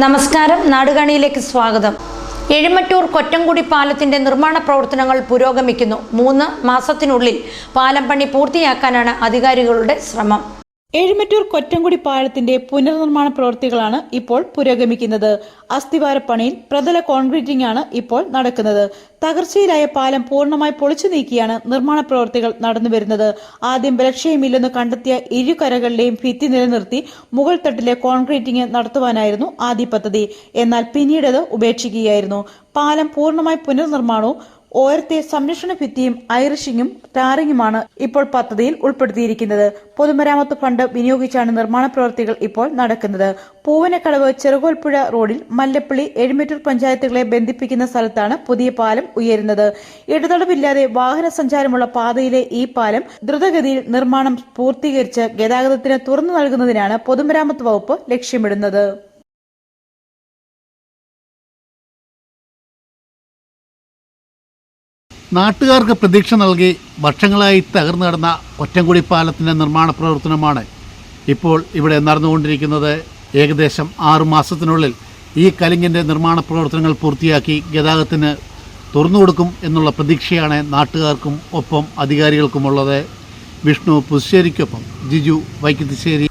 നമസ്കാരം, നാടുകാണിയിലേക്ക് സ്വാഗതം. എഴുമറ്റൂർ കൊറ്റംകുടി പാലത്തിന്റെ നിർമ്മാണ പ്രവർത്തനങ്ങൾ പുരോഗമിക്കുന്നു. 3 മാസത്തിനുള്ളിൽ പാലം പണി പൂർത്തിയാക്കാനാണ് അധികാരികളുടെ ശ്രമം. എഴുമറ്റൂർ കൊറ്റംകുടി പാലത്തിന്റെ പുനർനിർമ്മാണ പ്രവൃത്തികളാണ് ഇപ്പോൾ പുരോഗമിക്കുന്നത്. അസ്ഥിവാരപ്പണിയിൽ പ്രതല കോൺക്രീറ്റിംഗ് ആണ് ഇപ്പോൾ നടക്കുന്നത്. തകർച്ചയിലായ പാലം പൂർണ്ണമായി പൊളിച്ചു നീക്കിയാണ് നിർമ്മാണ പ്രവൃത്തികൾ നടന്നുവരുന്നത്. ആദ്യം ബലക്ഷയമില്ലെന്ന് കണ്ടെത്തിയ ഇരുകരകളിലെയും ഭിത്തി നിലനിർത്തി മുകൾ തട്ടിലെ കോൺക്രീറ്റിംഗ് നടത്തുവാനായിരുന്നു ആദ്യ പദ്ധതി. എന്നാൽ പിന്നീടത് ഉപേക്ഷിക്കുകയായിരുന്നു. പാലം പൂർണ്ണമായി പുനർനിർമ്മാണവും ഓരത്തെ സംരക്ഷണ ഭിത്തിയും ഐറിഷിങ്ങും ടാറിങ്ങുമാണ് ഇപ്പോൾ പദ്ധതിയിൽ ഉൾപ്പെടുത്തിയിരിക്കുന്നത്. പൊതുമരാമത്ത് ഫണ്ട് വിനിയോഗിച്ചാണ് നിർമ്മാണ പ്രവൃത്തികൾ ഇപ്പോൾ നടക്കുന്നത്. പൂവനക്കടവ് ചെറുകോൽപ്പുഴ റോഡിൽ മല്ലപ്പള്ളി എഴുമറ്റൂർ പഞ്ചായത്തുകളെ ബന്ധിപ്പിക്കുന്ന സ്ഥലത്താണ് പുതിയ പാലം ഉയരുന്നത്. ഇടതടവില്ലാതെ വാഹന സഞ്ചാരമുള്ള പാതയിലെ ഈ പാലം ദ്രുതഗതിയിൽ നിർമ്മാണം പൂർത്തീകരിച്ച് ഗതാഗതത്തിന് തുറന്നു നൽകുന്നതിനാണ് പൊതുമരാമത്ത് വകുപ്പ് ലക്ഷ്യമിടുന്നത്. നാട്ടുകാർക്ക് പ്രതീക്ഷ നൽകി വർഷങ്ങളായി തകർന്നു കിടന്ന കൊറ്റംകുടി പാലത്തിൻ്റെ നിർമ്മാണ പ്രവർത്തനമാണ് ഇപ്പോൾ ഇവിടെ നടന്നുകൊണ്ടിരിക്കുന്നത്. ഏകദേശം 6 മാസത്തിനുള്ളിൽ ഈ കലിങ്ങിൻ്റെ നിർമ്മാണ പ്രവർത്തനങ്ങൾ പൂർത്തിയാക്കി ഗതാഗതത്തിന് തുറന്നു കൊടുക്കും എന്നുള്ള പ്രതീക്ഷയാണ് നാട്ടുകാർക്കും ഒപ്പം അധികാരികൾക്കുമുള്ളത്. വിഷ്ണു പുശ്ശേരിക്കൊപ്പം ജിജു വൈക്കത്തിശ്ശേരി.